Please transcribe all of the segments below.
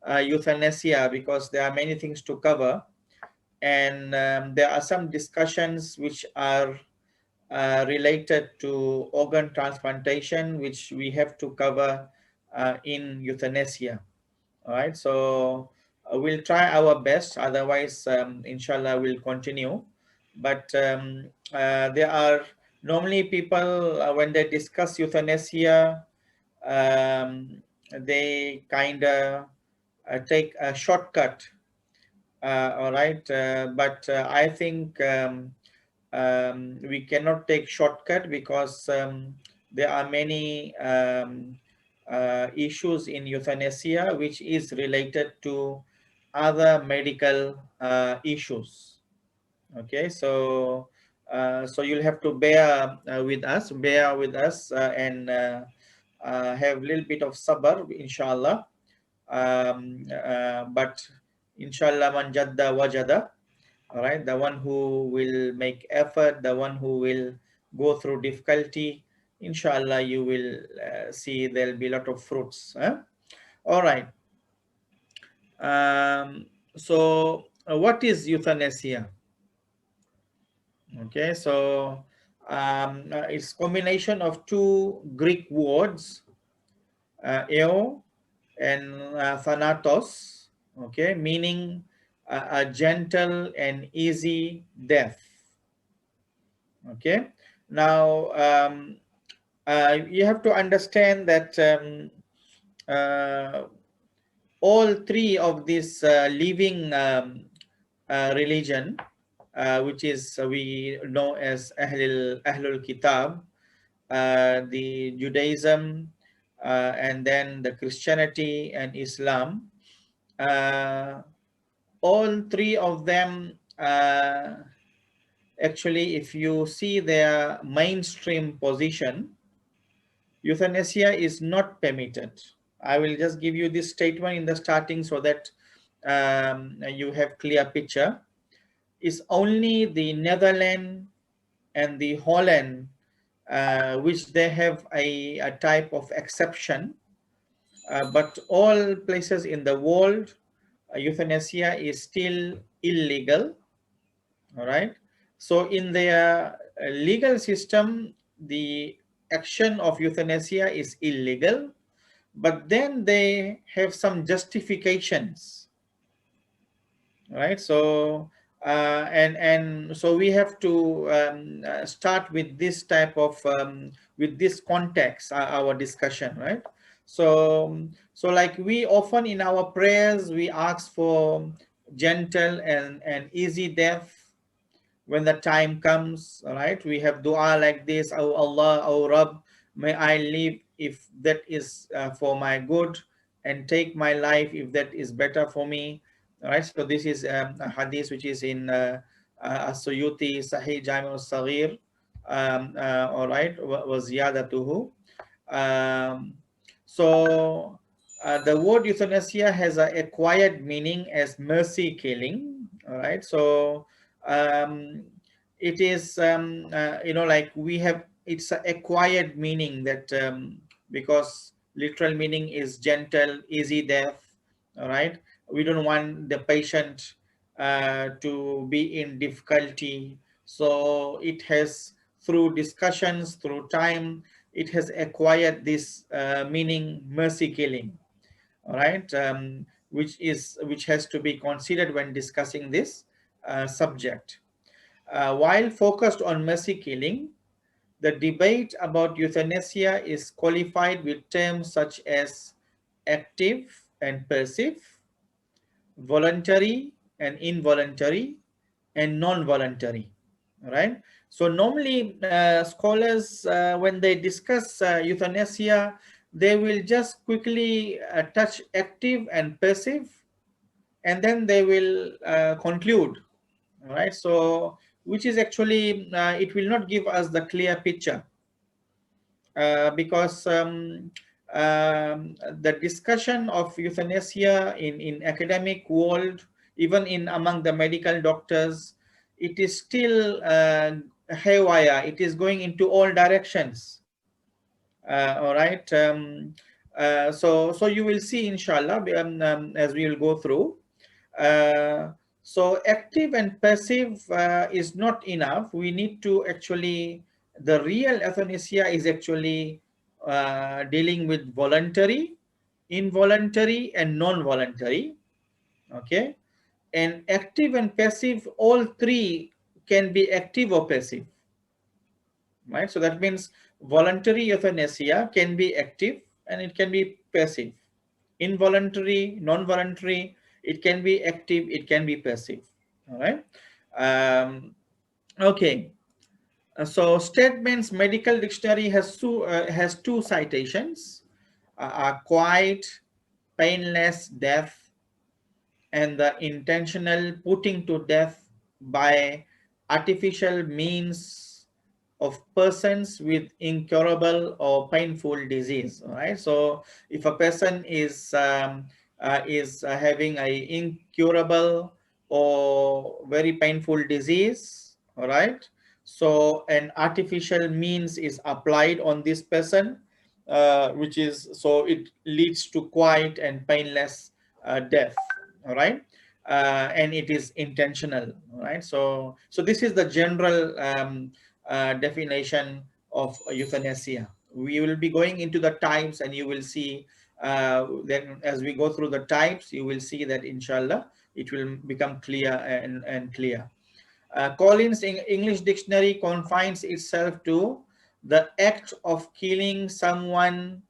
euthanasia, because there are many things to cover, and there are some discussions which are related to organ transplantation, which we have to cover in euthanasia. All right, so we'll try our best, otherwise inshallah we'll continue. But there are normally people when they discuss euthanasia, they kind of take a shortcut. All right, but I think we cannot take shortcut, because there are many issues in euthanasia which is related to other medical issues. Okay, so so you'll have to bear with us, and have a little bit of sabr, inshallah. But inshallah, man jadda wajada. All right, the one who will make effort, the one who will go through difficulty, inshallah you will see there'll be a lot of fruits, huh? All right, so what is euthanasia? Okay, so it's combination of two Greek words, eo and thanatos, okay, meaning a gentle and easy death. Okay, now you have to understand that all three of these living religion, which is we know as Ahlul Kitab, the Judaism, and then the Christianity and Islam, all three of them actually, if you see their mainstream position, euthanasia is not permitted. I will just give you this statement in the starting so that you have clear picture. It's only the Netherlands and the Holland which they have a type of exception, but all places in the world euthanasia is still illegal. All right, so in their legal system the action of euthanasia is illegal, but then they have some justifications, right? So and so we have to start with this type of with this context, our discussion, right? So so like we often in our prayers we ask for gentle and easy death when the time comes. All right, we have dua like this: oh Allah, oh Rabb, may I live if that is for my good, and take my life if that is better for me. All right, so this is a hadith which is in As-Suyuti Sahih Jami' al-Saghir. All right, was ziyadatuhu. So the word euthanasia has a acquired meaning as mercy killing. All right, so it is you know, like we have, it's an acquired meaning that because literal meaning is gentle, easy death. All right, we don't want the patient to be in difficulty, so it has, through discussions, through time, it has acquired this meaning, mercy killing. All right, which has to be considered when discussing this subject. While focused on mercy killing, the debate about euthanasia is qualified with terms such as active and passive, voluntary and involuntary, and non-voluntary. All right. So normally scholars, when they discuss euthanasia, they will just quickly touch active and passive, and then they will conclude. All right, so which is actually it will not give us the clear picture, because the discussion of euthanasia in academic world, even in among the medical doctors, it is still haywire. It is going into all directions. All right, So you will see, inshallah, as we will go through. Uh, so active and passive is not enough. We need to actually, the real euthanasia is actually dealing with voluntary, involuntary, and non-voluntary. Okay, and active and passive, all three can be active or passive, right? So that means voluntary euthanasia can be active and it can be passive. Involuntary, non-voluntary, it can be active, it can be passive. All right. Okay. So Statement's medical dictionary has two citations: quiet, painless death, and the intentional putting to death by artificial means of persons with incurable or painful disease. All right. So if a person is having a incurable or very painful disease, all right, so an artificial means is applied on this person, which is, so it leads to quiet and painless death. All right. And it is intentional. All right. So this is the general definition of euthanasia. We will be going into the types, and you will see then as we go through the types, you will see that inshallah it will become clear and clear. Collins English Dictionary confines itself to the act of killing someone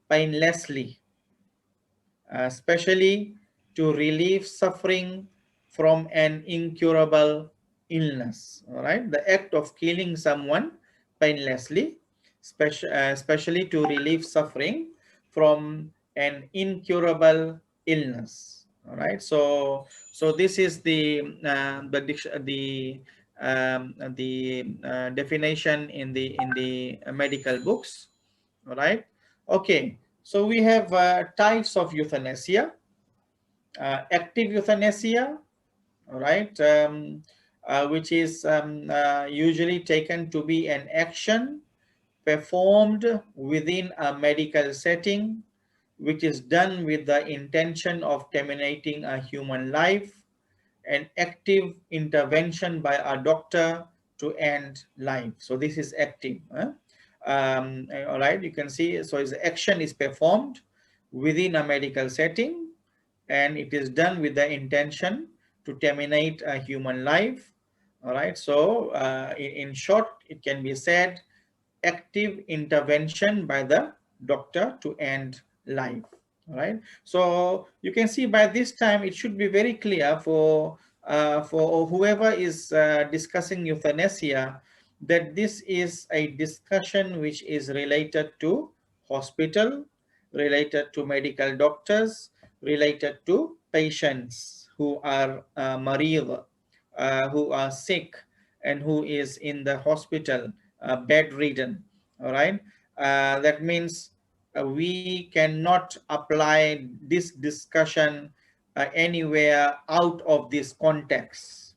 painlessly, especially to relieve suffering from an incurable illness. All right, the act of killing someone painlessly, especially to relieve suffering from an incurable illness. All right, so this is the definition in the medical books. All right. Okay. So we have types of euthanasia. Active euthanasia, all right, which is usually taken to be an action performed within a medical setting, which is done with the intention of terminating a human life, an active intervention by a doctor to end life. So this is active. All right, you can see, so its action is performed within a medical setting, and it is done with the intention to terminate a human life. All right, so in short, it can be said active intervention by the doctor to end life. All right, so you can see by this time it should be very clear for whoever is discussing euthanasia that this is a discussion which is related to hospital, related to medical doctors, related to patients who are marid, who are sick, and who is in the hospital, bedridden. All right, that means we cannot apply this discussion anywhere out of this context.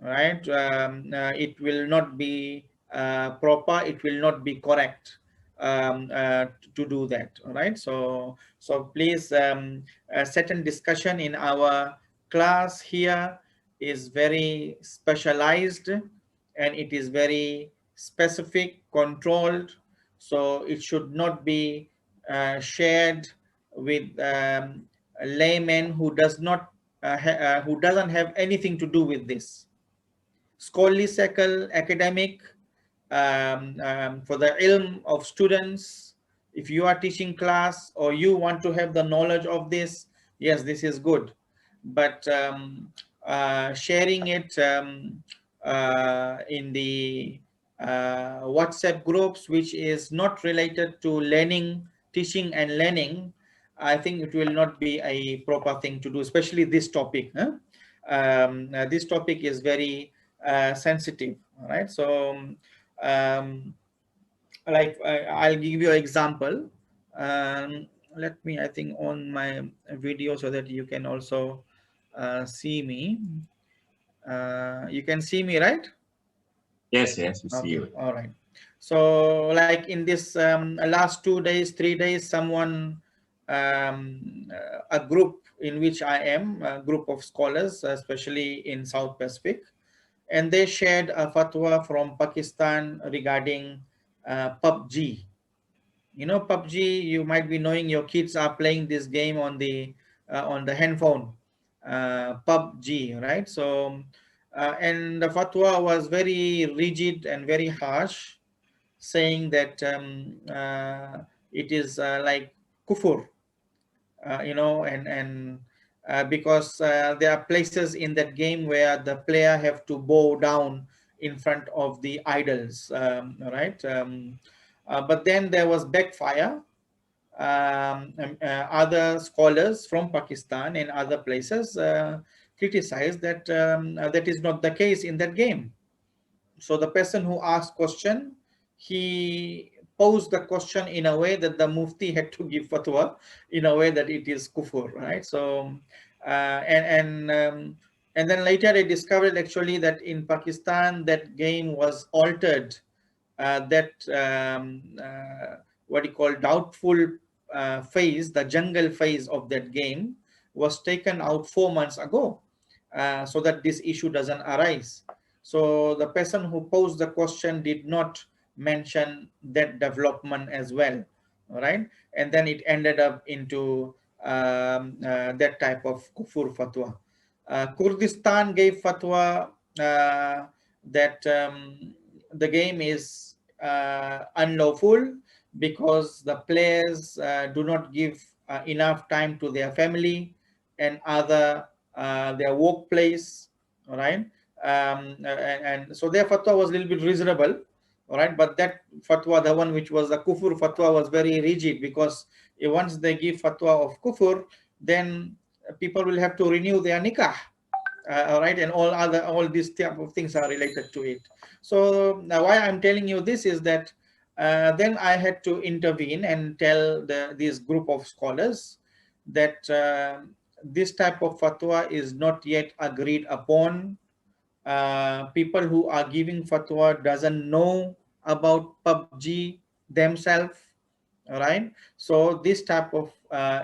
Right. It will not be proper, it will not be correct to do that. All right, so please, certain discussion in our class here is very specialized, and it is very specific, controlled, so it should not be shared with a layman who does not who doesn't have anything to do with this. Scholarly circle, academic, for the ilm of students. If you are teaching class or you want to have the knowledge of this, yes, this is good. But sharing it in the WhatsApp groups, which is not related to learning, teaching and learning, I think it will not be a proper thing to do, especially this topic. This topic is very sensitive. All right, so like I'll give you an example. Let me, I think, on my video so that you can also see me. You can see me, right? Yes, yes, we see Okay, you. all right. So like in this last 2 days, 3 days, someone, a group in which I am, a group of scholars, especially in South Pacific, and they shared a fatwa from Pakistan regarding PUBG. You know, PUBG, you might be knowing, your kids are playing this game on the handphone, PUBG, right? So, and the fatwa was very rigid and very harsh, saying that it is like kufur, and because there are places in that game where the player have to bow down in front of the idols, right? But then there was backfire. Other scholars from Pakistan and other places criticized that that is not the case in that game. So the person who asked question, he posed the question in a way that the mufti had to give fatwa in a way that it is kufur, right? So and then later they discovered actually that in Pakistan that game was altered, that what you call doubtful phase, the jungle phase of that game was taken out 4 months ago, so that this issue doesn't arise. So the person who posed the question did not mention that development as well, right? And then it ended up into that type of kufur fatwa. Kurdistan gave fatwa that the game is unlawful because the players do not give enough time to their family and other their workplace, all right? And so their fatwa was a little bit reasonable, all right? But that fatwa, the one which was the kufur fatwa, was very rigid, because once they give fatwa of kufur, then people will have to renew their nikah, all right, and all these type of things are related to it. So now why I'm telling you this is that then I had to intervene and tell this group of scholars that this type of fatwa is not yet agreed upon. People who are giving fatwa doesn't know about PUBG themselves, all right? So this type of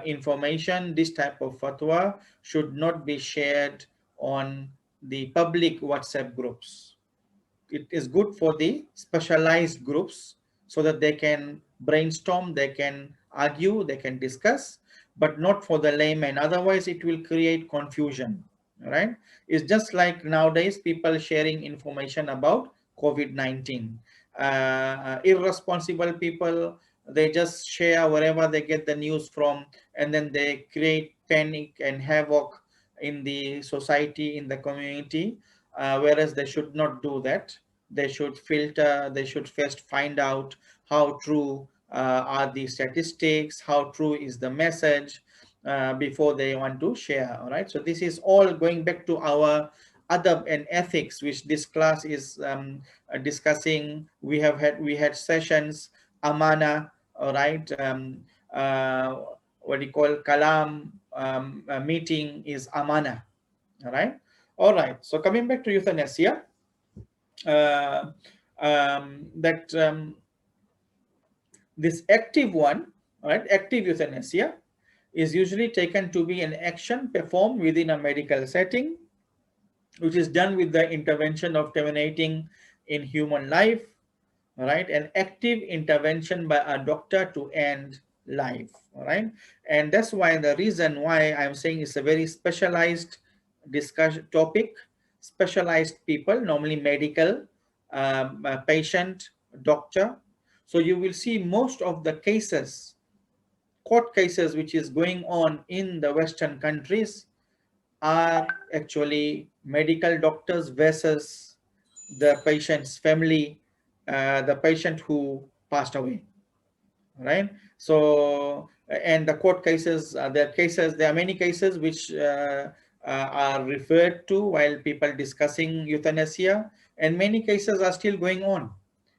information, this type of fatwa should not be shared on the public WhatsApp groups. It is good for the specialized groups so that they can brainstorm, they can argue, they can discuss, but not for the layman. Otherwise, it will create confusion, right? It's just like nowadays people sharing information about COVID-19. Irresponsible people, they just share wherever they get the news from, and then they create panic and havoc in the society, in the community, whereas they should not do that. They should filter, they should first find out how true are the statistics, how true is the message, before they want to share, all right? So this is all going back to our adab and ethics, which this class is discussing. We had sessions, amana, all right? What do you call kalam, meeting is amana, all right. So coming back to euthanasia, uh, that this active one, right, active euthanasia is usually taken to be an action performed within a medical setting, which is done with the intervention of terminating in human life, right? An active intervention by a doctor to end life, all right? And that's why the reason why I'm saying it's a very specialized discussion topic, specialized people, normally medical, patient, doctor. So you will see most of the cases, court cases, which is going on in the Western countries are actually medical doctors versus the patient's family, the patient who passed away, right? So, and the court cases, there are many cases which are referred to while people discussing euthanasia, and many cases are still going on.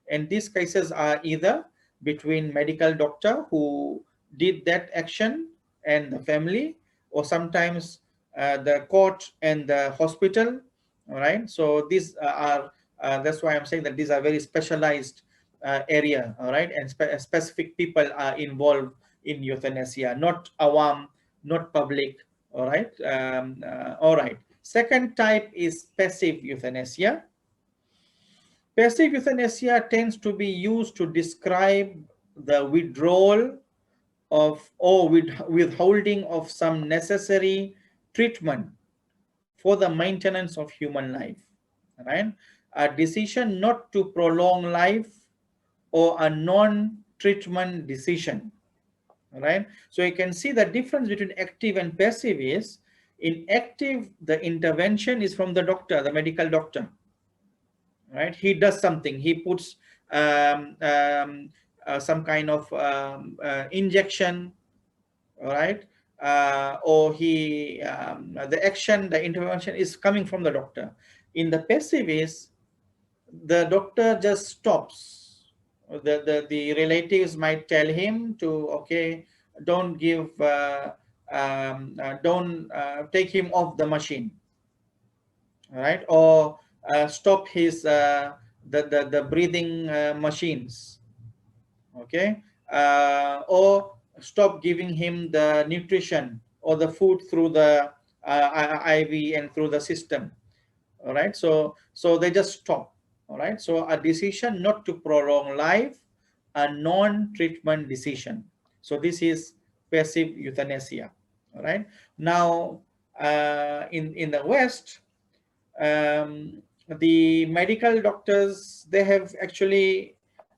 And these cases are either between medical doctor who did that action and the family, or sometimes the court and the hospital, all right? So these are, that's why I'm saying that these are very specialized area, all right, and specific people are involved in euthanasia, not awam, not public, all right. All right. Second type is passive euthanasia. Passive euthanasia tends to be used to describe the withdrawal of or withholding of some necessary treatment for the maintenance of human life, right? A decision not to prolong life or a non-treatment decision, right? So you can see the difference between active and passive is, in active, the intervention is from the doctor, the medical doctor, right? He does something, he puts some kind of injection, all right, or the action, the intervention is coming from the doctor. In the passive is, the doctor just stops. The relatives might tell him to, okay, don't give don't take him off the machine, right, or stop his the breathing machines, okay, or stop giving him the nutrition or the food through the IV and through the system, all right. So they just stop, all right. So a decision not to prolong life, a non-treatment decision. So this is passive euthanasia, all right. Now in the West, the medical doctors, they have actually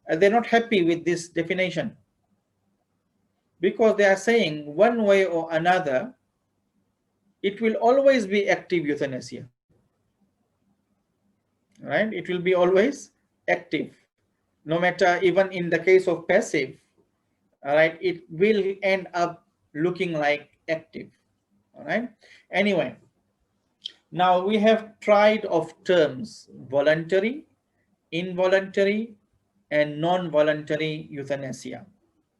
they're not happy with this definition, because they are saying one way or another it will always be active euthanasia, right? It will be always active, no matter, even in the case of passive, all right, it will end up looking like active, all right. Anyway, now we have tried of terms voluntary, involuntary, and non-voluntary euthanasia,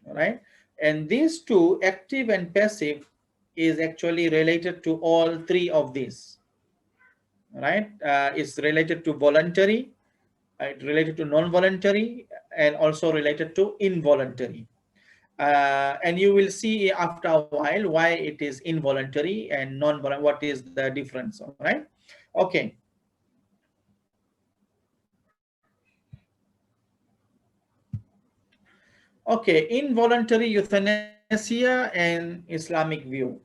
all right. And these two, active and passive, is actually related to all three of these, right? It's related to voluntary, related to non-voluntary, and also related to involuntary. And you will see after a while why it is involuntary and non-voluntary, what is the difference, all right? Okay. Okay, involuntary euthanasia and Islamic view,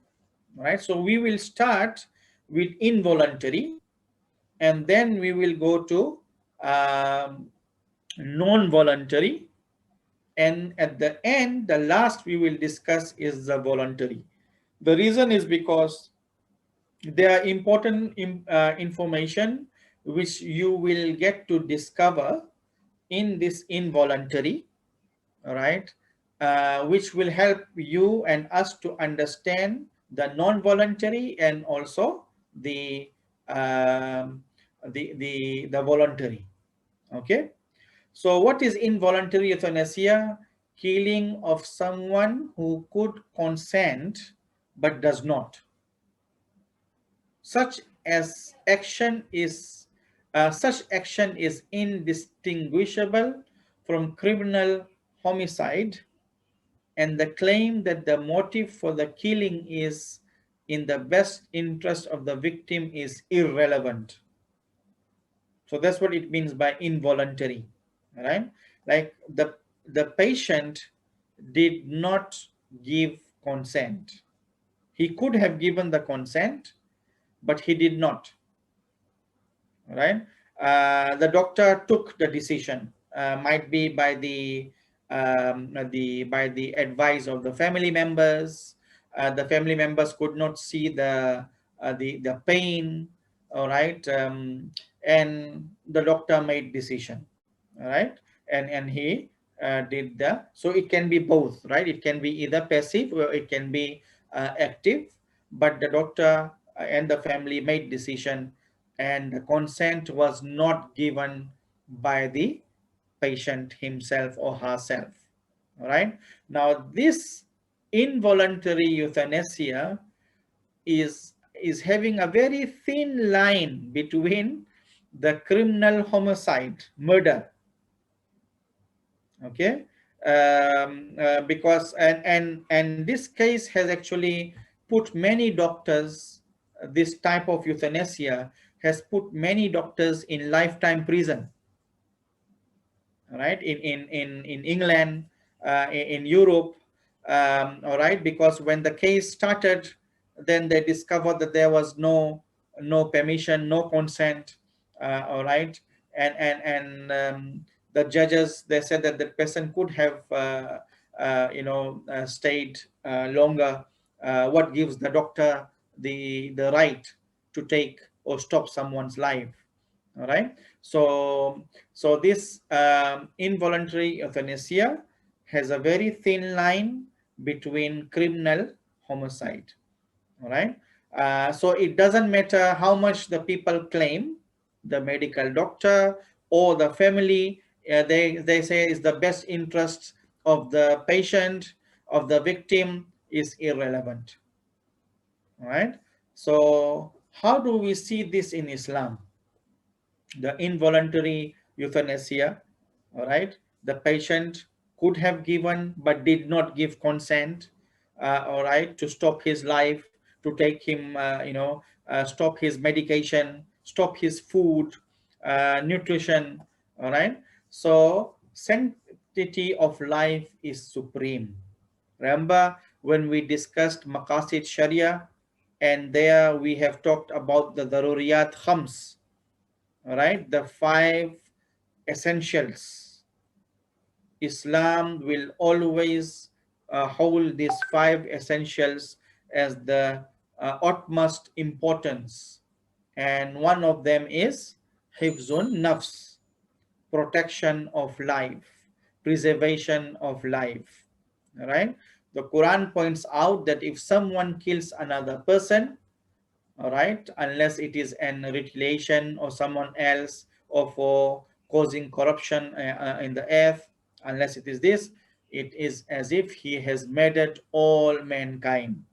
right? So we will start with involuntary, and then we will go to non-voluntary, and at the end, the last we will discuss is the voluntary. The reason is because there are important information which you will get to discover in this involuntary, all right, which will help you and us to understand the non-voluntary and also the the voluntary. Okay, so what is involuntary euthanasia? Killing of someone who could consent but does not. Such as action is such action is indistinguishable from criminal homicide, and the claim that the motive for the killing is in the best interest of the victim is irrelevant. So that's what it means by involuntary, right? Like the patient did not give consent. He could have given the consent, but he did not, right? The doctor took the decision, might be by the advice of the family members. The family members could not see the pain, all right, and the doctor made decision, all right, and he did the. So it can be both, right? It can be either passive or it can be active, but the doctor and the family made decision, and the consent was not given by the patient himself or herself. All right. Now, this involuntary euthanasia is having a very thin line between the criminal homicide, murder, Okay, because and this case has actually put many doctors, this type of euthanasia has put many doctors in lifetime prison, right, in England, in Europe, all right, because when the case started, then they discovered that there was no permission, no consent, all right, and the judges, they said that the person could have stayed longer. What gives the doctor the right to take or stop someone's life? All right, so this involuntary euthanasia has a very thin line between criminal homicide. All right, so it doesn't matter how much the people claim, the medical doctor or the family, they say is the best interest of the patient, of the victim, is irrelevant. All right, so how do we see this in Islam? The involuntary euthanasia, all right, the patient could have given but did not give consent, all right, to stop his life, to take him, stop his medication, stop his food, nutrition, all right. So sanctity of life is supreme. Remember when we discussed maqasid sharia, and there we have talked about the daruriyat khams, all right, the five essentials. Islam will always hold these five essentials as the utmost importance, and one of them is hifzun nafs, protection of life, preservation of life. All right, the Quran points out that if someone kills another person, all right, unless it is an retaliation or someone else, or for causing corruption in the earth, unless it is this, it is as if he has murdered all mankind.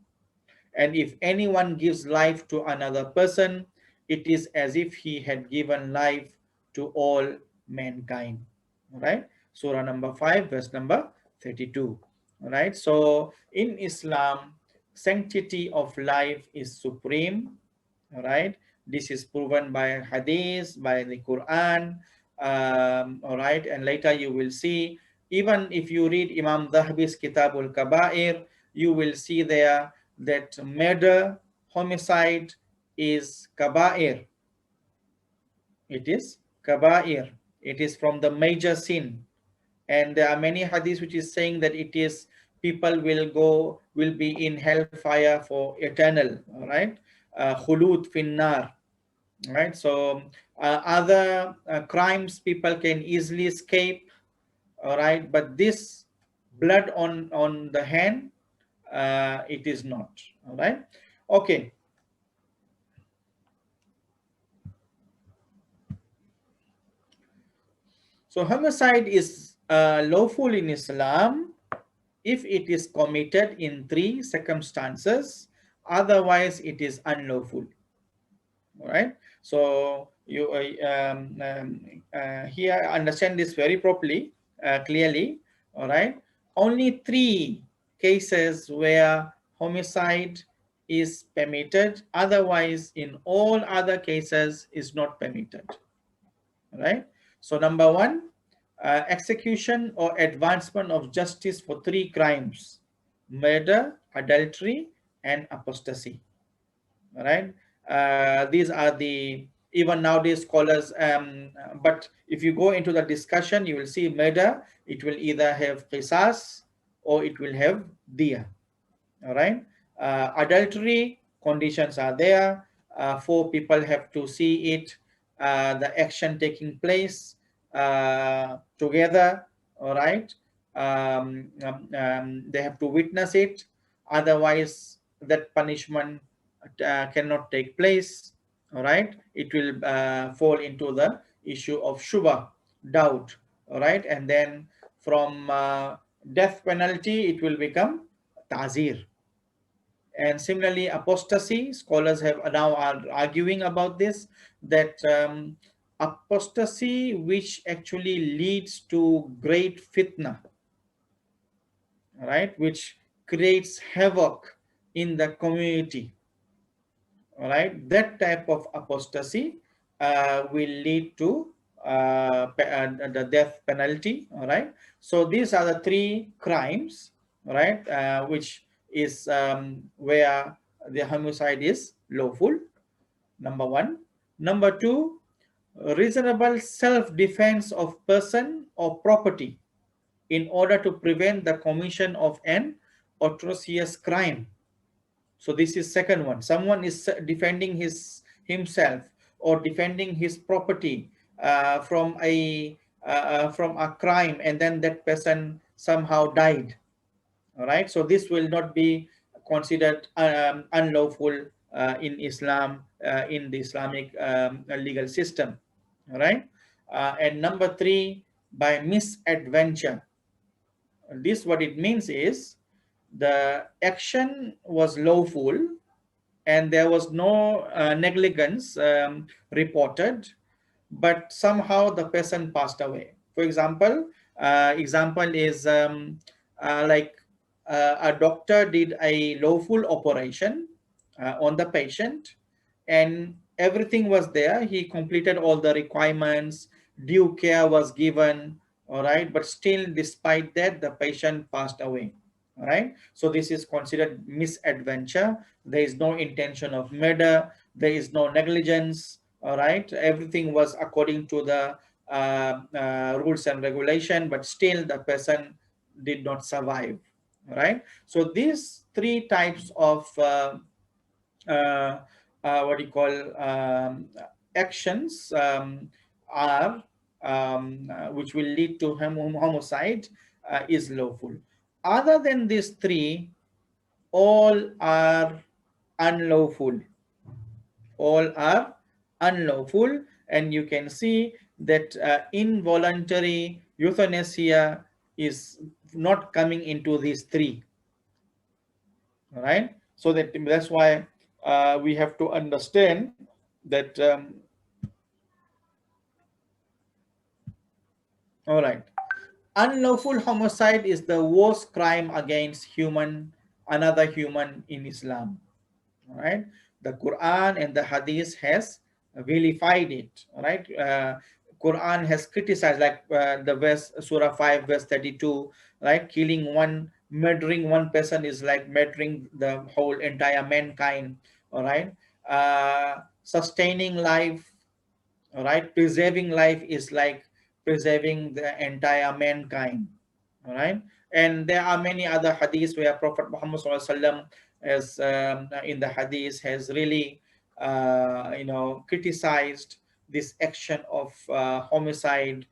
And if anyone gives life to another person, it is as if he had given life to all mankind. All right, surah number 5 verse number 32. All right, so in Islam, sanctity of life is supreme. All right, this is proven by hadith, by the Quran. All right, and later you will see, even if you read Imam Dhahabi's Kitabul Kabair, you will see there that murder, homicide is kabair. It is kabair. It is from the major sin. And there are many hadiths which is saying that it is, people will be in hellfire for eternal. All right, khulud finnar. Right, so other crimes people can easily escape. All right, but this blood on the hand, it is not. All right, okay. So homicide is lawful in Islam if it is committed in three circumstances, otherwise it is unlawful. All right, so you here understand this very properly, clearly. All right, only three cases where homicide is permitted, otherwise in all other cases is not permitted. All right, so number one, execution or advancement of justice for three crimes: murder, adultery, and apostasy. All right, these are the, even nowadays scholars, but if you go into the discussion, you will see murder, it will either have qisas or it will have diya. All right, adultery, conditions are there. Four people have to see it, the action taking place together. All right, they have to witness it, otherwise that punishment cannot take place. All right, it will fall into the issue of shubha, doubt. All right, and then from death penalty it will become ta'zir. And similarly, apostasy, scholars have now are arguing about this, that apostasy which actually leads to great fitna, right, which creates havoc in the community, all right, that type of apostasy will lead to the death penalty, all right. So these are the three crimes, right, which is where the homicide is lawful, number one. Number two, reasonable self-defense of person or property in order to prevent the commission of an atrocious crime. So this is second one. Someone is defending himself or defending his property from a crime, and then that person somehow died. All right. So this will not be considered unlawful in Islam, in the Islamic legal system. All right. And number three, by misadventure. This what it means is the action was lawful and there was no negligence reported, but somehow the person passed away. For example, example is like a doctor did a lawful operation on the patient, and everything was there. He completed all the requirements, due care was given, all right, but still despite that the patient passed away. All right, so this is considered misadventure. There is no intention of murder, there is no negligence, all right, everything was according to the rules and regulation, but still the person did not survive. All right, so these three types of uh, what do you call actions are which will lead to homicide is lawful. Other than these three, all are unlawful. All are unlawful, and you can see that involuntary euthanasia is not coming into these three. All right, so that's why we have to understand that all right, unlawful homicide is the worst crime against another human in Islam. All right, the Quran and the Hadith has vilified it. All right, Quran has criticized, like the verse Surah 5 verse 32, right, murdering one person is like murdering the whole entire mankind. All right, sustaining life, all right, preserving life is like preserving the entire mankind. All right, and there are many other hadiths where Prophet Muhammad SAW has in the hadith has really criticized this action of homicide,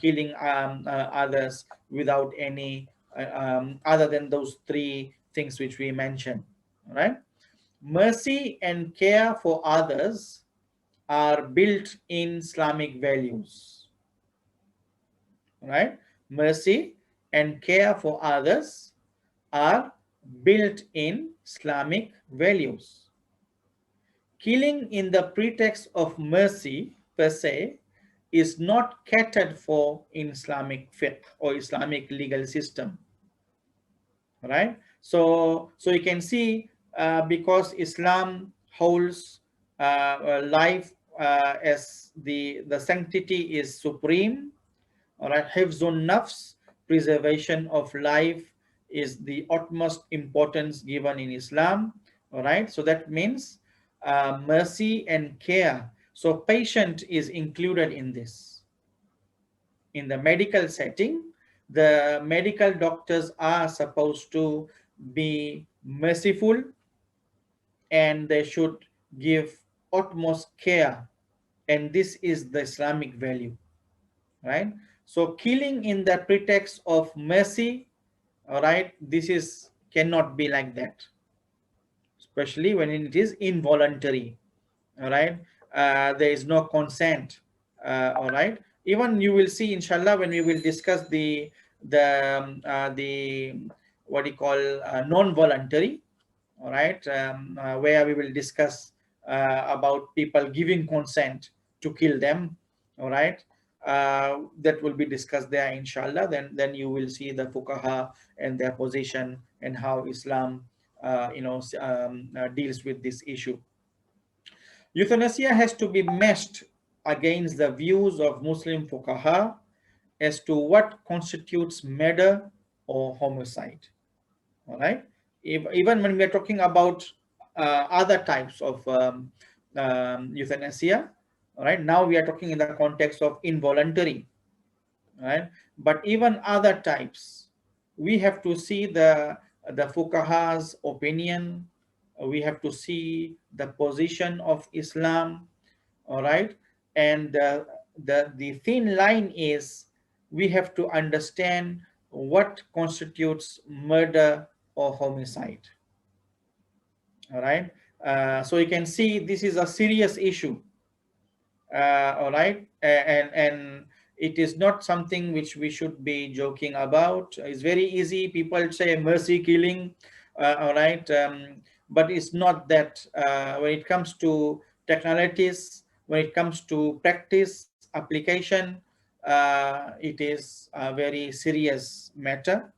killing others without any other than those three things which we mentioned. All right, mercy and care for others are built in Islamic values, right? Mercy and care for others are built in Islamic values. Killing in the pretext of mercy per se is not catered for in Islamic fiqh or Islamic legal system, right? So you can see because Islam holds life as the sanctity is supreme. All right, hifzun nafs, preservation of life, is the utmost importance given in Islam. All right, so that means mercy and care. So patient is included in this. In the medical setting, the medical doctors are supposed to be merciful, and they should give utmost care, and this is the Islamic value, right? So killing in the pretext of mercy, all right, this is cannot be like that, especially when it is involuntary. All right, there is no consent. All right, even you will see inshallah when we will discuss the what do you call non-voluntary. All right, where we will discuss about people giving consent to kill them. All right. That will be discussed there, inshallah. Then you will see the fuqaha and their position and how Islam deals with this issue. Euthanasia has to be matched against the views of Muslim fuqaha as to what constitutes murder or homicide. All right. Even when we are talking about other types of euthanasia, all right, now we are talking in the context of involuntary, right? But even other types, we have to see the fuqaha's opinion. We have to see the position of Islam. All right. And the thin line is we have to understand what constitutes murder or homicide. All right. So you can see this is a serious issue. All right. And it is not something which we should be joking about. It's very easy. People say mercy killing. All right. But it's not that. When it comes to technicalities, when it comes to practice application, it is a very serious matter.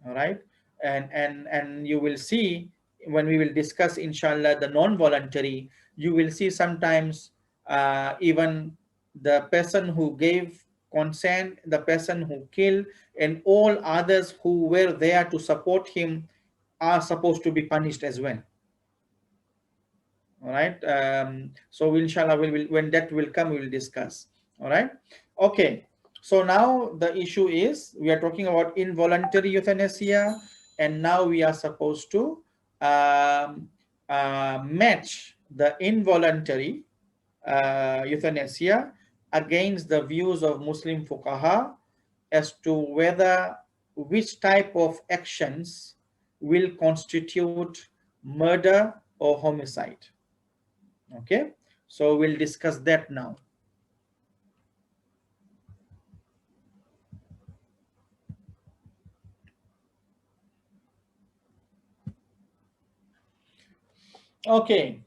All right. And you will see when we will discuss inshallah the non-voluntary, you will see sometimes even the person who gave consent, the person who killed, and all others who were there to support him are supposed to be punished as well. All right. So inshallah when that will come, we will discuss. All right. Okay. So now the issue is we are talking about involuntary euthanasia, and now we are supposed to match the involuntary euthanasia against the views of Muslim fuqaha as to whether which type of actions will constitute murder or homicide. Okay, so we'll discuss that now. Okay.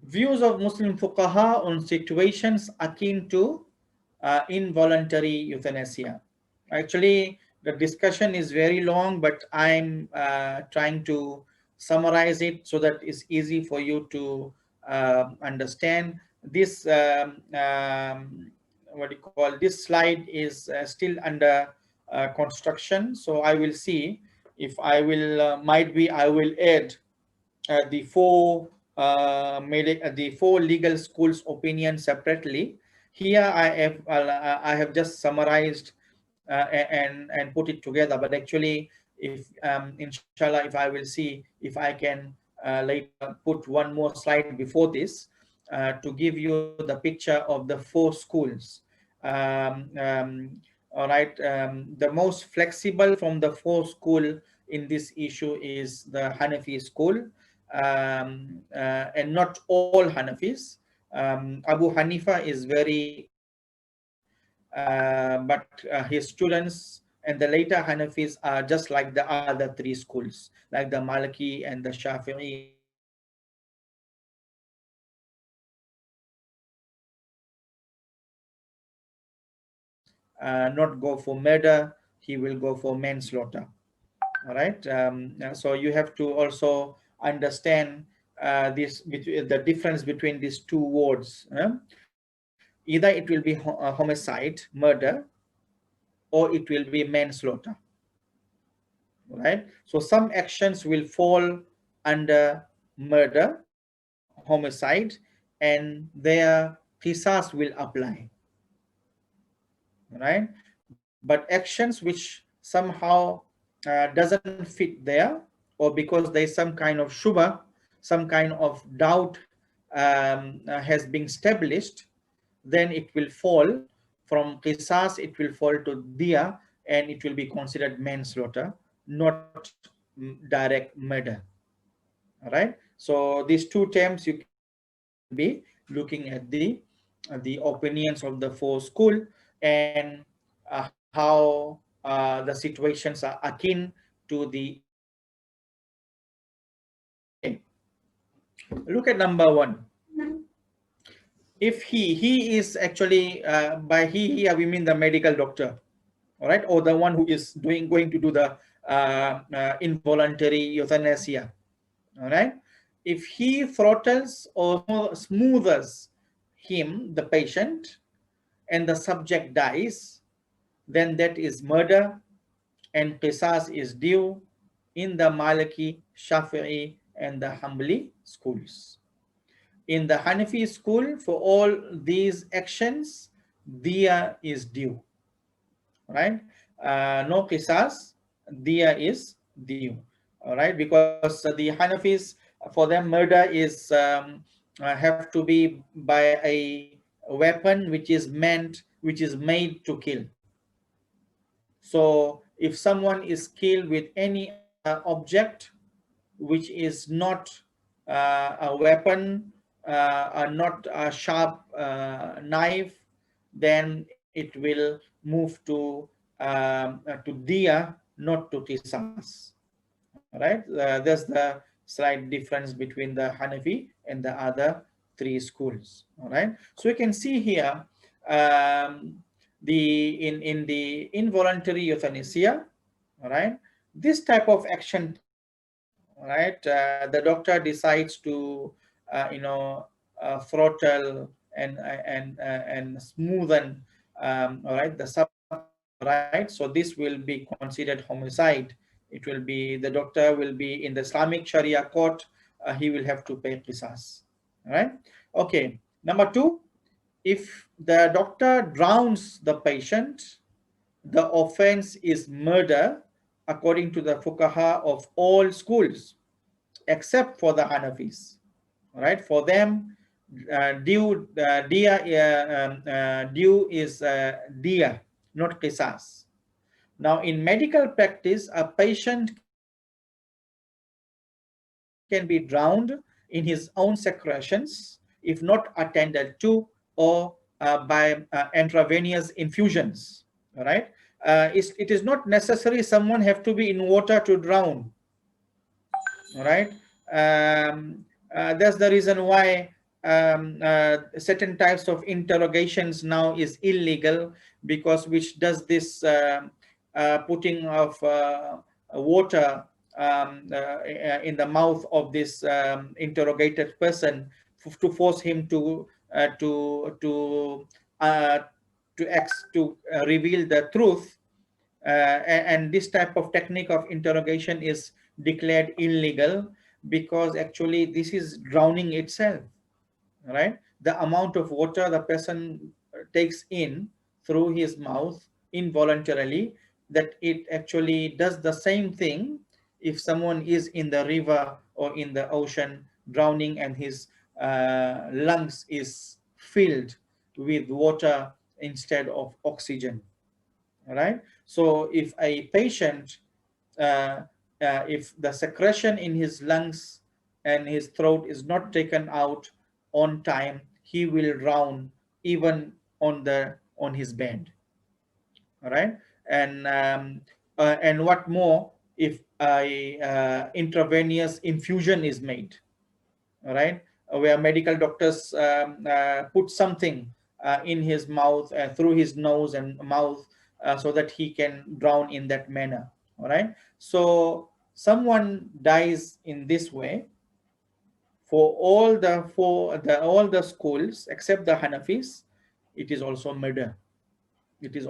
Views of Muslim fuqaha on situations akin to involuntary euthanasia. Actually, the discussion is very long, but I'm trying to summarize it so that it's easy for you to understand. This what you call this slide is still under construction, so I will see if I will might be I will add the four legal schools opinion separately. Here I have just summarized and put it together, but actually if inshallah if I will see if I can later put one more slide before this to give you the picture of the four schools. All right, the most flexible from the four school in this issue is the Hanafi school, and not all Hanafis. Abu Hanifa is very but his students and the later Hanafis are just like the other three schools, like the Maliki and the Shafi'i and the Hanbali. Not go for murder, he will go for manslaughter. All right. So you have to also understand the difference between these two words. Either it will be homicide, murder, or it will be manslaughter. Right. So some actions will fall under murder, homicide, and their qisas will apply. Right. But actions which somehow doesn't fit there, or because there is some kind of shubha, some kind of doubt has been established, then it will fall from qisas, it will fall to diya, and it will be considered manslaughter, not direct murder. All right. So these two terms you can see when we will be looking at the opinions of the four school, and how the situations are akin to the involuntary euthanasia. Okay, look at number one. if he is actually by he here we mean the medical doctor, all right, or the one who is going to do the involuntary euthanasia, all right. If he throttles or smooths him, the patient, and the subject dies, then that is murder, and qisas is due in the Maliki, Shafi'i, and the Hanbali schools. In the Hanafi school, for all these actions, diya is due, right? No qisas, diya is due, all right? Because the Hanafis, for them, murder is have to be by a weapon which is made to kill. So if someone is killed with any other object which is not a weapon, not a sharp knife, then it will move to diya, not to qisas. All right, that's the slight difference between the Hanafi and the other three schools. All right, so we can see here in the involuntary euthanasia. All right, this type of action taken, all right, the doctor decides to throttle and smoothen, all right, the subject, all right. So this will be considered homicide. It will be, the doctor will be in the Islamic Sharia court, he will have to pay qisas, all right. Okay, number two, if the doctor drowns the patient, the offense is murder according to the fuqaha of all schools except for the Hanafis. All right, for them, due is dia, not qisas. Now, in medical practice, a patient can be drowned in his own secretions if not attended to, or by intravenous infusions. All right, it is not necessary someone have to be in water to drown. All right, that's the reason why certain types of interrogations now is illegal, because which does this putting of water in the mouth of this interrogated person to force him uh, to to uh, to reveal the truth, and this type of technique of interrogation is declared illegal, because actually this is drowning itself, right? The amount of water the person takes in through his mouth involuntarily, that it actually does the same thing if someone is in the river or in the ocean drowning, and his lungs is filled with water instead of oxygen. All right, so if a patient, uh, if the secretion in his lungs and his throat is not taken out on time, he will drown even on his bed. All right, and what more if a intravenous infusion is made, all right, where medical doctors put something in his mouth, through his nose and mouth, so that he can drown in that manner. All right, so someone dies in this way, for all the schools except the Hanafis, it is also murder. It is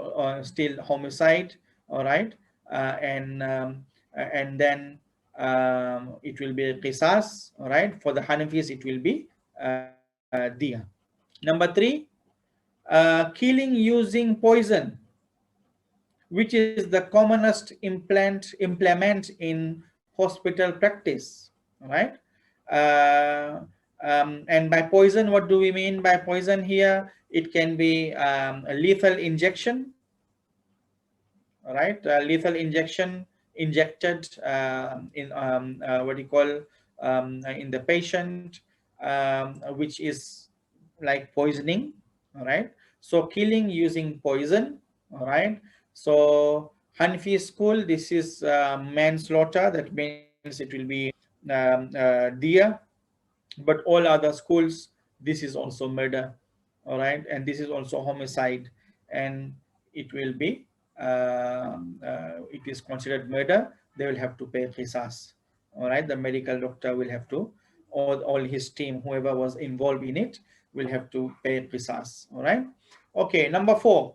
still homicide. All right, and then it will be qisas. All right, for the Hanafis it will be diya. Number three, killing using poison, which is the commonest implement in hospital practice. All right, and by poison, what do we mean by poison here? It can be a lethal injection. All right, lethal injection injected in what do you call, in the patient, which is like poisoning. All right, so killing using poison. All right, so Hanafi school, this is manslaughter, that means it will be diya, but all other schools, this is also murder. all right, and this is also homicide, and it will be it is considered murder. They will have to pay qisas, all right. The medical doctor will have to, or all his team, whoever was involved in it, will have to pay qisas, all right. Okay, number 4,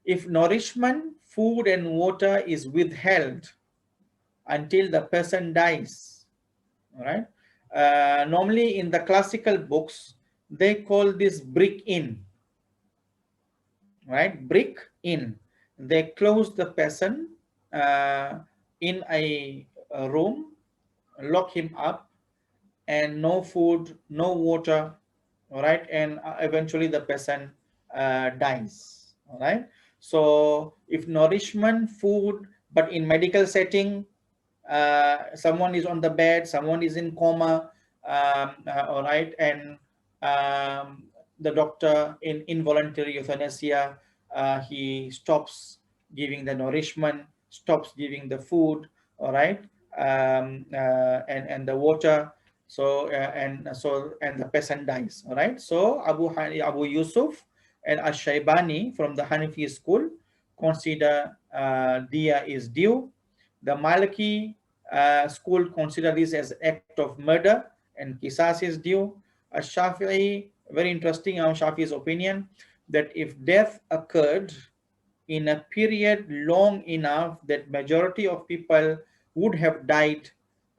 if nourishment, food and water is withheld until the person dies, all right. Normally in the classical books, they call this brick in, right? Brick in. They close the person uh, in a room, lock him up, and no food, no water, all right, and eventually the person dies, all right. So if nourishment, food, but in medical setting, someone is on the bed, someone is in coma, all right, and um, the doctor in involuntary euthanasia, he stops giving the nourishment, stops giving the food, all right, and the water. So and the person dies, all right. So Abu Yusuf and Ash-Shaybani from the Hanafi school consider diya is due. The Maliki school consider this as act of murder and qisas is due. Ash-Shafi'i, very interesting, Shafi'i's opinion that if death occurred in a period long enough that majority of people would have died,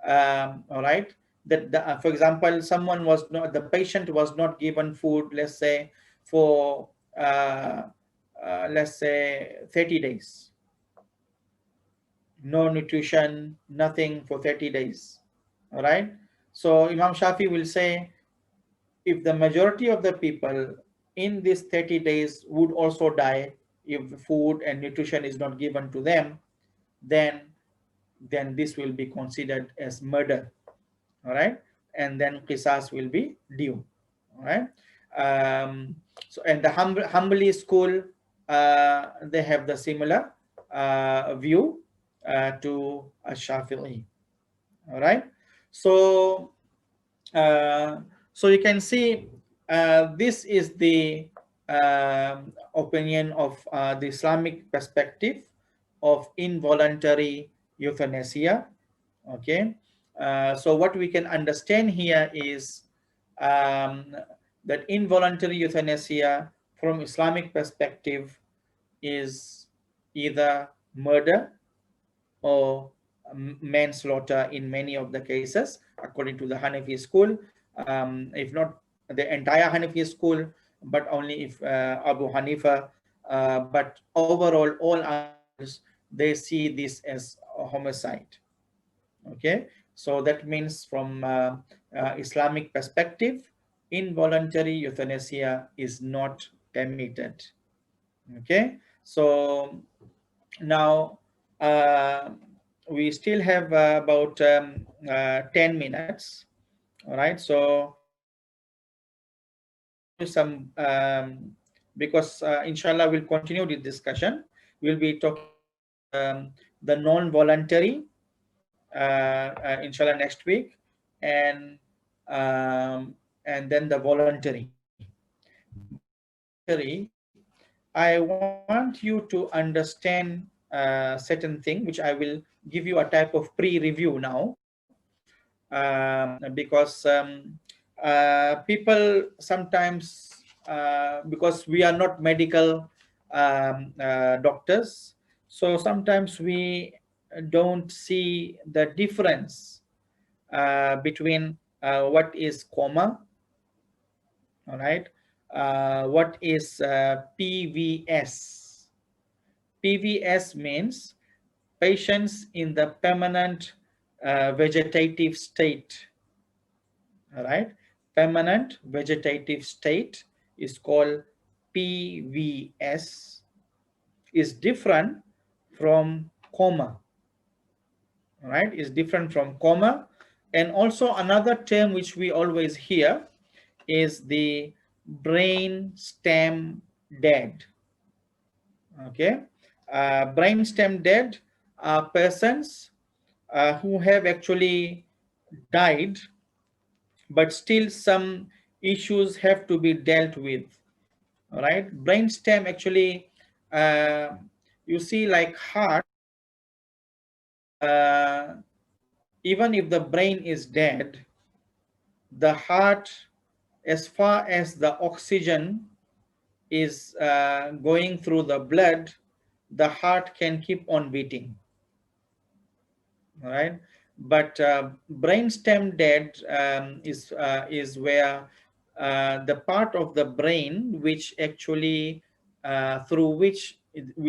all right, that for example, someone was not, the patient was not given food, let's say for let's say 30 days, no nutrition, nothing for 30 days, all right. So Imam Shafi will say if the majority of the people in these 30 days would also die if food and nutrition is not given to them, then this will be considered as murder, all right, and then qisas will be due, all right. So and the Hanbali school, they have the similar view to Ash-Shafi'i, all right. So so you can see this is the opinion of the Islamic perspective of involuntary euthanasia. Okay, so what we can understand here is um, that involuntary euthanasia from Islamic perspective is either murder or manslaughter in many of the cases, according to the Hanafi school. If not the entire Hanafi school, but only if Abu Hanifa. But overall, all others, they see this as a homicide. Okay, so that means from Islamic perspective, involuntary euthanasia is not permitted. Okay, so now we still have about 10 minutes, all right. So I will give you some because inshallah we'll continue this discussion. We'll be talking about the non-voluntary inshallah next week, and then the voluntary. But in the voluntary, I want you to understand certain thing, which I will give you a type of pre-review now, because people sometimes, because we are not medical doctors, so sometimes we don't see the difference between what is coma, all right, what is PVS. PVS means patients in the permanent vegetative state, all right. Permanent vegetative state is called PVS, is different from coma, all right, is different from coma. And also another term which we always hear is the brain stem dead. Okay, brain stem dead are persons who have actually died, but still some issues have to be dealt with. All right, brainstem actually, uh, you see, like heart, uh, even if the brain is dead, the heart, as far as the oxygen is going through the blood, the heart can keep on beating. All right, but brainstem dead is where the part of the brain which actually through which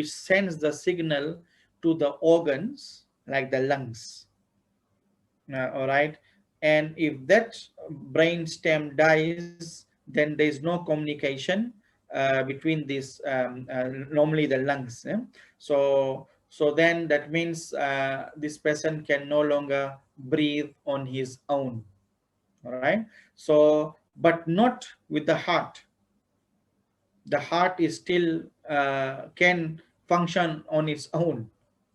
sends the signal to the organs like the lungs. All right, and if that brain stem dies, then there is no communication between these normally the lungs. So then that means this person can no longer breathe on his own. All right, so but not with the heart. The heart is still can function on its own.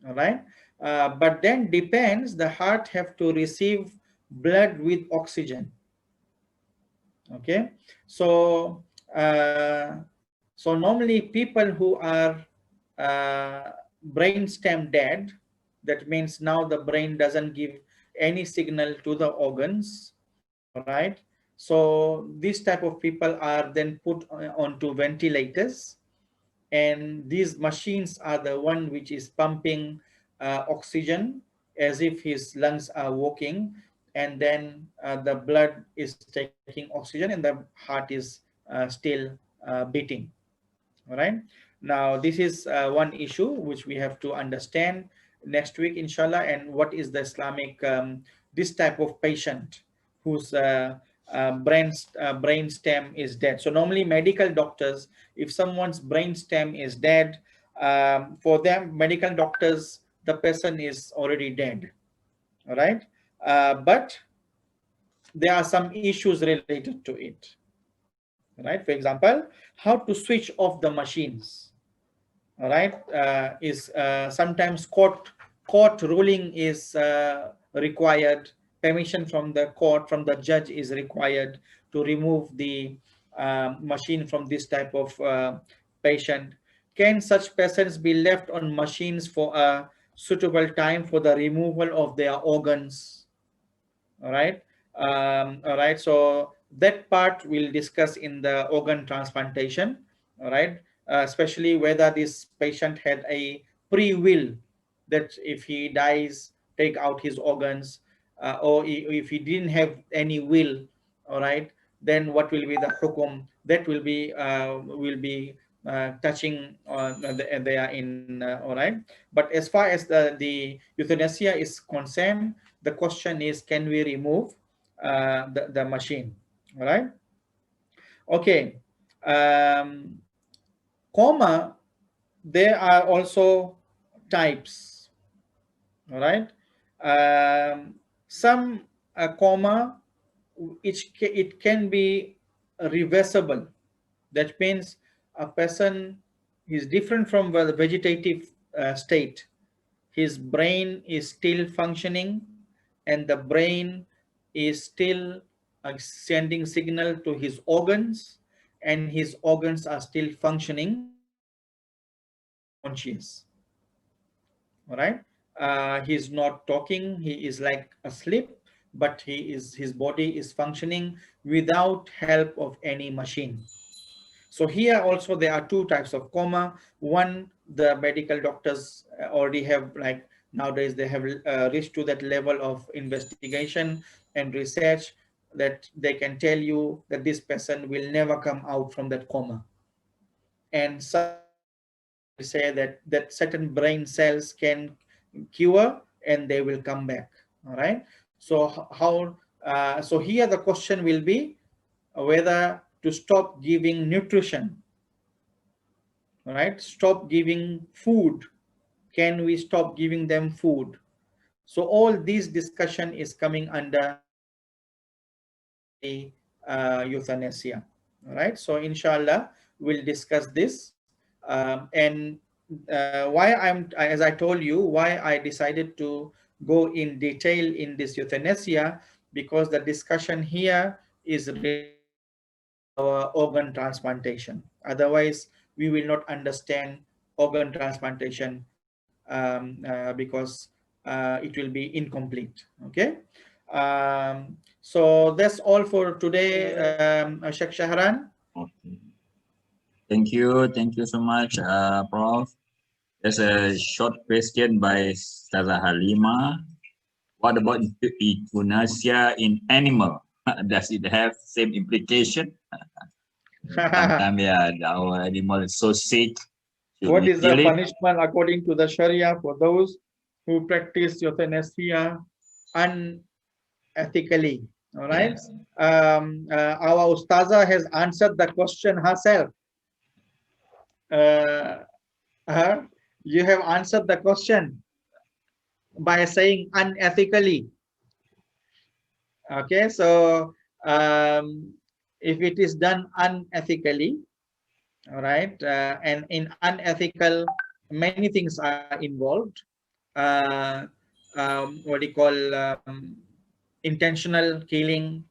All right, but then depends, the heart have to receive blood with oxygen. Okay, so so normally people who are brain stem dead, that means now the brain doesn't give any signal to the organs. All right, so this type of people are then put onto ventilators, and these machines are the one which is pumping oxygen as if his lungs are working, and then the blood is taking oxygen and the heart is still beating. All right, now this is one issue which we have to understand next week inshallah. And what is the Islamic this type of patient whose brain stem is dead. So normally medical doctors, if someone's brain stem is dead, for them medical doctors, the person is already dead. All right, but there are some issues related to it. Right, for example, how to switch off the machines. All right, is sometimes court ruling is required, permission from the court, from the judge is required to remove the machine from this type of patient. Can such persons be left on machines for a suitable time for the removal of their organs? All right, all right, so that part we'll discuss in the organ transplantation. All right, especially whether this patient had a pre-will that if he dies take out his organs, or if he didn't have any will. All right, then what will be the hukum that will be touching on they are in. All right, but as far as the euthanasia is concerned, the question is, can we remove the machine? All right, okay. um, Coma, there are also types. All right, some coma, it can be reversible. That means a person is different from the vegetative state. His brain is still functioning, and the brain is still sending signal to his organs, and his organs are still functioning, but he is not conscious. All right, he's not talking, he is like asleep, but his body is functioning without help of any machine. So here also there are two types of coma. One, the medical doctors already have, like nowadays they have reached to that level of investigation and research that they can tell you that this person will never come out from that coma. And some they will say that certain brain cells can cure and they will come back. All right. So how? So here the question will be whether to stop giving nutrition. All right, stop giving food. Can we stop giving them food? So all this discussion is coming under voluntary euthanasia. All right, so inshallah we'll discuss this. And why as I told you, why I decided to go in detail in this euthanasia, because the discussion here is related our organ transplantation. Otherwise, we will not understand organ transplantation, because it will be incomplete. Okay. So that's all for today, Sheikh Shahran. Okay. Thank you so much, Prof. There's a short question by Staza Halima. What about euthanasia in animal? Does it have same implication? Sometimes, yeah, our animal is so sick. Should What we is the kill it? punishment according to the Sharia for those who practice euthanasia unethically? All right. Yes. Our Ustaza has answered the question herself. Uh, you have answered the question by saying unethically. Okay, so if it is done unethically, all right, and in unethical, many things are involved. Uh, what do you call, intentional killing,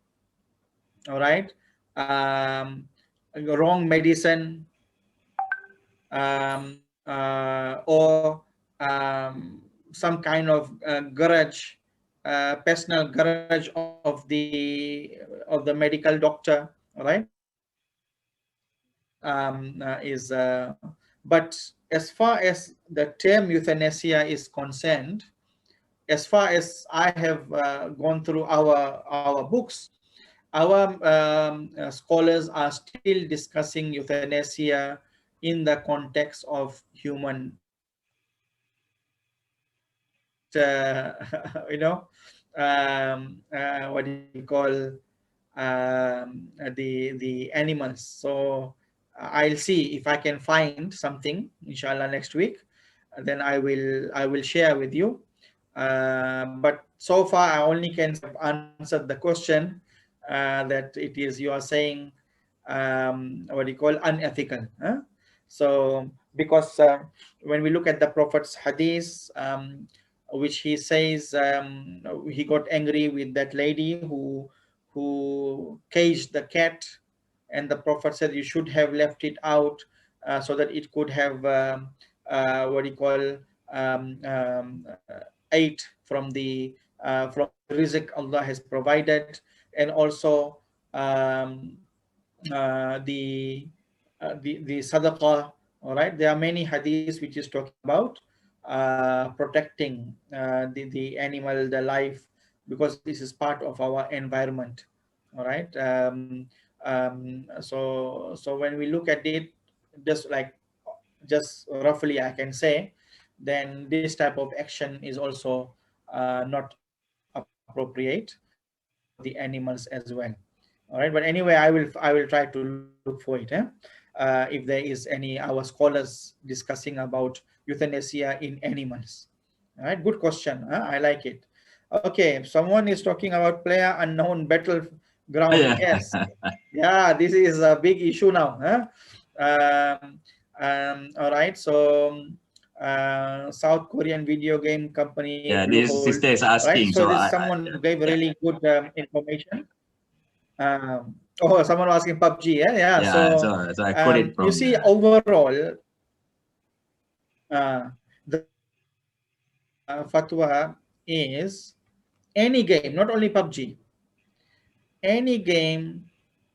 all right, wrong medicine, or some kind of grudge, personal grudge of the medical doctor, all right, but as far as the term euthanasia is concerned, as far as I have gone through our books, our scholars are still discussing euthanasia in the context of human life, not what do you call, the animals. So I'll see if I can find something, inshallah, next week. Then I will share with you. But so far, I only can say I've answered the question, that it is, you are saying, what do you call, unethical. Huh? So because when we look at the Prophet's hadith, which he says, he got angry with that lady who caged the cat, and the Prophet said you should have left it out, so that it could have, what do you call, ate from the rizq Allah has provided, and also um, the sadaqah. All right, there are many hadiths which is talking about protecting the animal, the life, because this is part of our environment. All right. So when we look at it, just like, just roughly I can say, then this type of action is also not appropriate for the animals as well. All right, but anyway, I will try to look for it, if there is any, our scholars discussing about euthanasia in animals. All right, good question, I like it. Okay, someone is talking about player unknown battleground. Yeah. Yes, yeah, this is a big issue now, all right, so South Korean video game company Yeah, this Bluehold. sister is All right, asking, so so this I someone yeah, gave yeah, really good information. Oh, someone was asking PUBG. Yeah, yeah. yeah. So, So I quote it you from see, overall, the fatwa is any game, not only PUBG, any game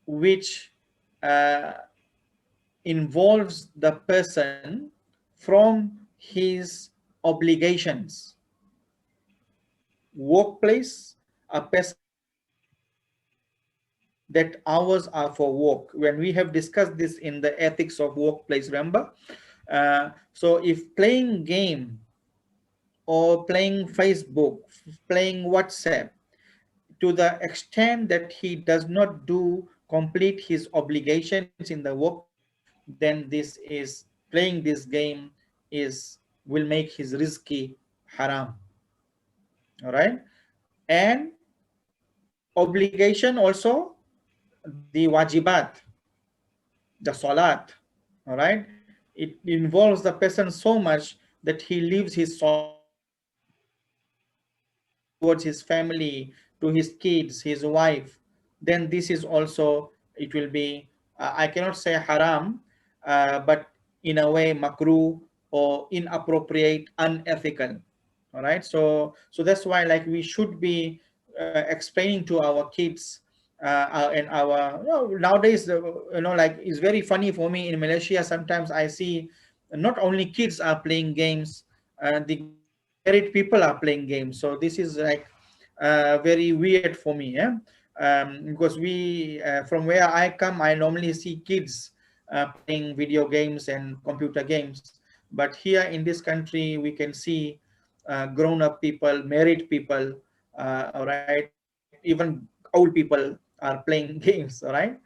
which uh, involves the person from his obligations, workplace, a person goes to workplace, that hours are for work. When we have discussed this in the ethics of workplace, remember? So if playing game or playing Facebook, playing WhatsApp, to the extent that he does not do complete his obligations in the workplace, then this is, playing this game is, will make his rizki haram. All right, and obligation also, the wajibat, the salat. All right, it involves the person so much that he leaves his salat, towards his family, to his kids, his wife, then this is also, it will be I cannot say haram, but in a way makruh or inappropriate, unethical. All right, so that's why like we should be explaining to our kids and our, nowadays, like it's very funny for me in Malaysia. Sometimes I see not only kids are playing games, the married people are playing games. So this is like very weird for me, yeah. Because we from where I come, I normally see kids playing video games and computer games, but here in this country we can see grown-up people, married people, all right, even old people are playing games, all right.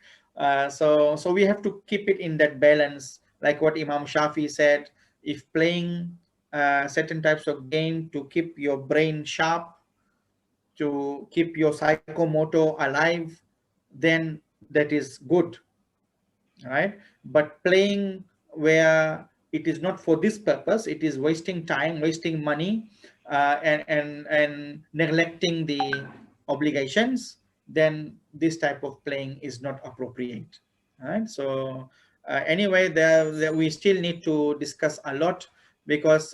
So we have to keep it in that balance, like what Imam Shafi said. If playing certain types of game to keep your brain sharp, to keep your psychomotor alive, then that is good, right? But playing where it is not for this purpose, it is wasting time, wasting money, and neglecting the obligations, then this type of playing is not appropriate, right? So anyway, there we still need to discuss a lot, because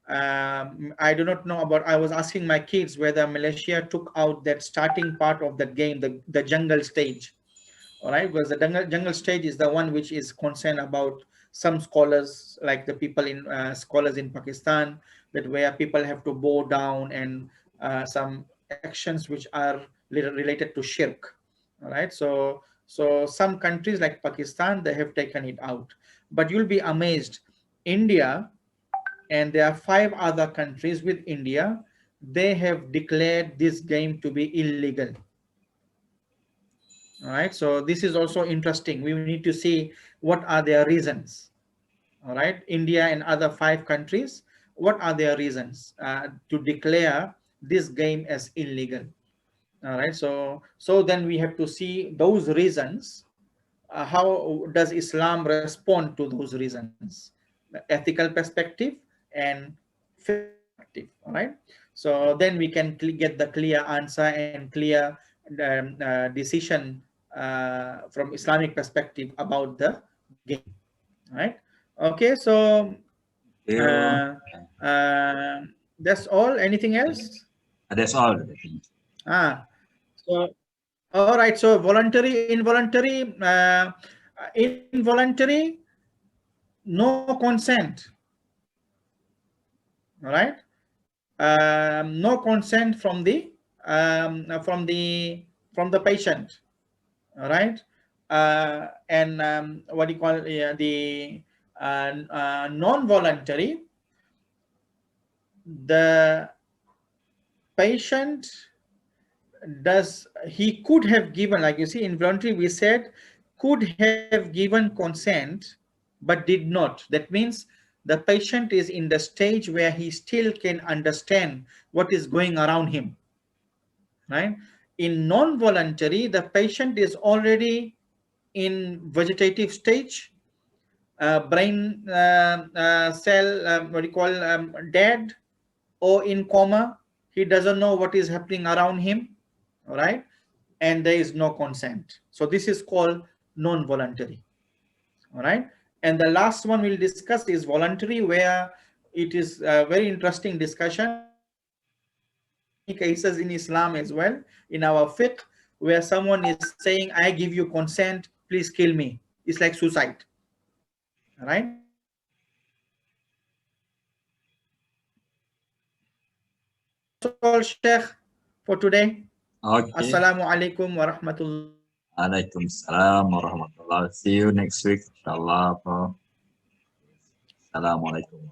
I do not know about, I was asking my kids whether Malaysia took out that starting part of that game, the jungle stage. All right, because the jungle stage is the one which is concerned about some scholars, like the people in scholars in Pakistan, that where people have to bow down, and some actions which are related to shirk. All right, so some countries like Pakistan, they have taken it out, but you'll be amazed, India, and there are 5 other countries with India, they have declared this game to be illegal. All right, so this is also interesting. We need to see what are their reasons. All right, India and other 5 countries, what are their reasons to declare this game as illegal? All right, so then we have to see those reasons. How does Islam respond to those reasons? The ethical perspective and fiqh perspective. All right, so then we can get the clear answer and clear decision from Islamic perspective about the game. All right, okay, so You. uh, uh, that's all. Anything else? That's all. I think. So all right, so voluntary, involuntary, involuntary, no consent. All right, no consent from the patient. All right, and what do you call, the non-voluntary, the patient does, he could have given, like you see, involuntary we said could have given consent but did not. That means the patient is in the stage where he still can understand what is going around him, right? In non-voluntary, the patient is already in vegetative stage, brain cell, what do you call, dead, or in coma. He doesn't know what is happening around him, all right, and there is no consent. So this is called non-voluntary. All right, and the last one we'll discuss is voluntary, where it is a very interesting discussion. We have many cases in Islam as well, in our fiqh, where someone is saying, I give you consent, please kill me. It's like suicide. All right, that's all, Sheikh, for today. Okay. Assalamualaikum warahmatullahi wabarakatuh. Waalaikumsalam warahmatullahi. See you next week, inshallah, Prof. Assalamualaikum.